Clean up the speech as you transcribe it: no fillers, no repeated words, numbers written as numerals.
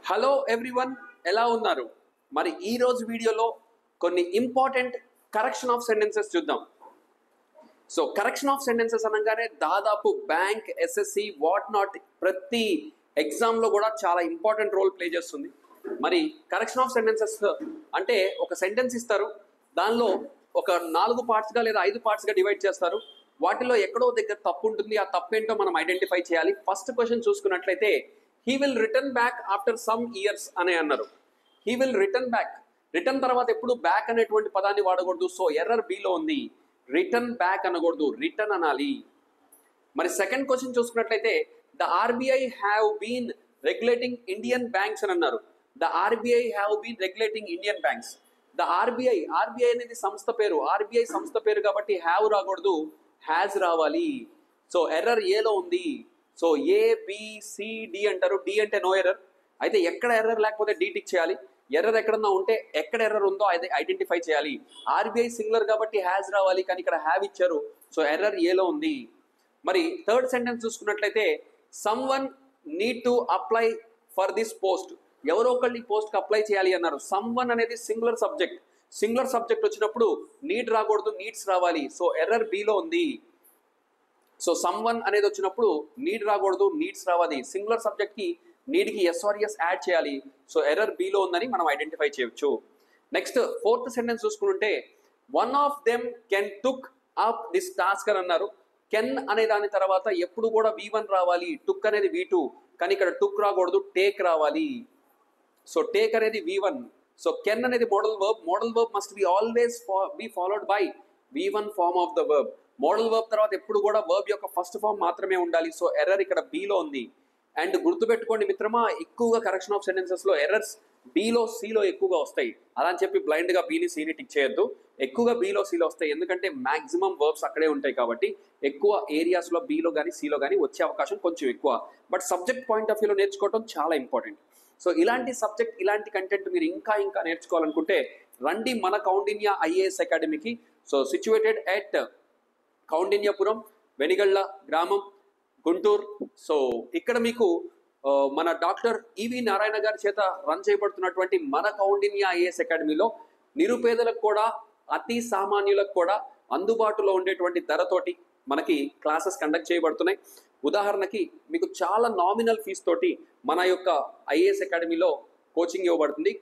Hello everyone, ఎలా ఉన్నారు? మరి ఈ రోజు వీడియోలో కొన్ని ఇంపార్టెంట్ కరెక్షన్ ఆఫ్ సెంటెన్సెస్ చూద్దాం. సో కరెక్షన్ ఆఫ్ సెంటెన్సెస్ అనగానే దాదాపు బ్యాంక్, ఎస్ఎస్సి, వాట్ నాట్ ప్రతి ఎగ్జామ్లో కూడా చాలా ఇంపార్టెంట్ రోల్ ప్లే చేస్తుంది. మరి కరెక్షన్ ఆఫ్ సెంటెన్సెస్ అంటే ఒక సెంటెన్స్ ఇస్తారు, దానిలో ఒక 4 పార్ట్స్గా లేదా 5 పార్ట్స్గా డివైడ్ చేస్తారు. వాటిలో ఎక్కడో దగ్గర తప్పు ఉంటుంది, ఆ తప్పు ఏంటో మనం ఐడెంటిఫై చేయాలి. ఫస్ట్ క్వశ్చన్ చూసుకున్నట్లయితే he will return back after some years అని అన్నారు. He will return back, return తర్వాత ఎప్పుడు బ్యాక్ అనేటువంటి పదాన్ని వాడకూడదు. సో ఎర్రర్ బిలో ఉంది, రిటర్న్ బ్యాక్ అనకూడదు, రిటర్న్ అనాలి. మరి సెకండ్ క్వశ్చన్ చూసుకున్నట్లయితే the RBI have been regulating Indian banks అని అన్నారు. The RBI have been regulating Indian banks. The RBI అనేది సంస్థ పేరు, ఆర్బీఐ సంస్థ పేరు కాబట్టి హ్యావ్ రాకూడదు, హ్యాజ్ రావాలి. సో ఎర్రర్ ఏలో ఉంది. సో ఏ, బి, సి, డి అంటారు. డి అంటే నో ఎర్రర్, అయితే ఎక్కడ ఎర్రర్ లేకపోతే డి టిక్ చేయాలి. ఎర్రర్ ఎక్కడన్నా ఉంటే ఎక్కడ ఎర్రర్ ఉందో అది ఐడెంటిఫై చేయాలి. ఆర్బీఐ సింగులర్ కాబట్టి హ్యాజ్ రావాలి, కానీ ఇక్కడ హ్యావ్ ఇచ్చారు. సో ఎర్రర్ ఏలో ఉంది. మరి థర్డ్ సెంటెన్స్ చూసుకున్నట్లయితే some one need to apply for this post. ఎవరో ఒకళ్ళు ఈ పోస్ట్కి అప్లై చేయాలి అన్నారు. సమ్ వన్ అనేది సింగులర్ సబ్జెక్ట్. సింగులర్ సబ్జెక్ట్ వచ్చినప్పుడు నీడ్ రాకూడదు, నీడ్స్ రావాలి. సో ఎర్రర్ బిలో ఉంది. సో సమ్ వన్ అనేది వచ్చినప్పుడు నీడ్ రాకూడదు, నీడ్స్ రావాలి. సింగులర్ సబ్జెక్ట్కి నీడ్కి ఎస్ఆర్ఎస్ యాడ్ చేయాలి. సో ఎర్రర్ బిలో ఉందని మనం ఐడెంటిఫై చేయొచ్చు. నెక్స్ట్ ఫోర్త్ సెంటెన్స్ చూసుకుంటే one of them can took up this task అని అన్నారు. కెన్ అనే దాని తర్వాత ఎప్పుడు కూడా V1 రావాలి, టుక్ అనేది V2, కానీ ఇక్కడ టుక్ రాకూడదు, టేక్ రావాలి. సో టేక్ అనేది V1. సో కెన్ అనేది modal verb. Modal verb must be always be followed by V1 form of the verb. Modal verb తర్వాత ఎప్పుడు కూడా వర్బ్ యొక్క ఫస్ట్ ఫార్మ్ మాత్రమే ఉండాలి. సో ఎర్రర్ ఇక్కడ బిలో ఉంది. అండ్ గుర్తుపెట్టుకోండి మిత్రమా, ఎక్కువగా కరెక్షన్ ఆఫ్ సెంటెన్సెస్లో ఎర్రర్స్ బిలో, సిలో ఎక్కువగా వస్తాయి. అలా అని చెప్పి బ్లైండ్గా బిని, సిని టిక్ చేయొద్దు. ఎక్కువగా బిలో, సిలో వస్తాయి, ఎందుకంటే మాక్సిమం వర్బ్స్ అక్కడే ఉంటాయి కాబట్టి ఎక్కువ ఏరియాస్లో బిలో కానీ సిలో కానీ వచ్చే అవకాశం కొంచెం ఎక్కువ. బట్ సబ్జెక్ట్ పాయింట్ ఆఫ్ వ్యూలో నేర్చుకోవడం చాలా ఇంపార్టెంట్. సో ఇలాంటి సబ్జెక్ట్, ఇలాంటి కంటెంట్ మీరు ఇంకా నేర్చుకోవాలనుకుంటే రండి మన కౌండిన్య ఐఏఎస్ అకాడమీకి. So situated at Koundinyapuram, Venigalla గ్రామం, గుంటూరు. సో ఇక్కడ మీకు మన డాక్టర్ ఈవి నారాయణ గారి చేత రన్ చేయబడుతున్నటువంటి మన కౌండిన్య ఐఏఎస్ అకాడమీలో నిరుపేదలకు కూడా, అతి సామాన్యులకు కూడా అందుబాటులో ఉండేటువంటి ధరతోటి మనకి క్లాసెస్ కండక్ట్ చేయబడుతున్నాయి. ఉదాహరణకి మీకు చాలా నామినల్ ఫీజు తోటి మన యొక్క ఐఏఎస్ అకాడమీలో కోచింగ్ ఇవ్వబడుతుంది.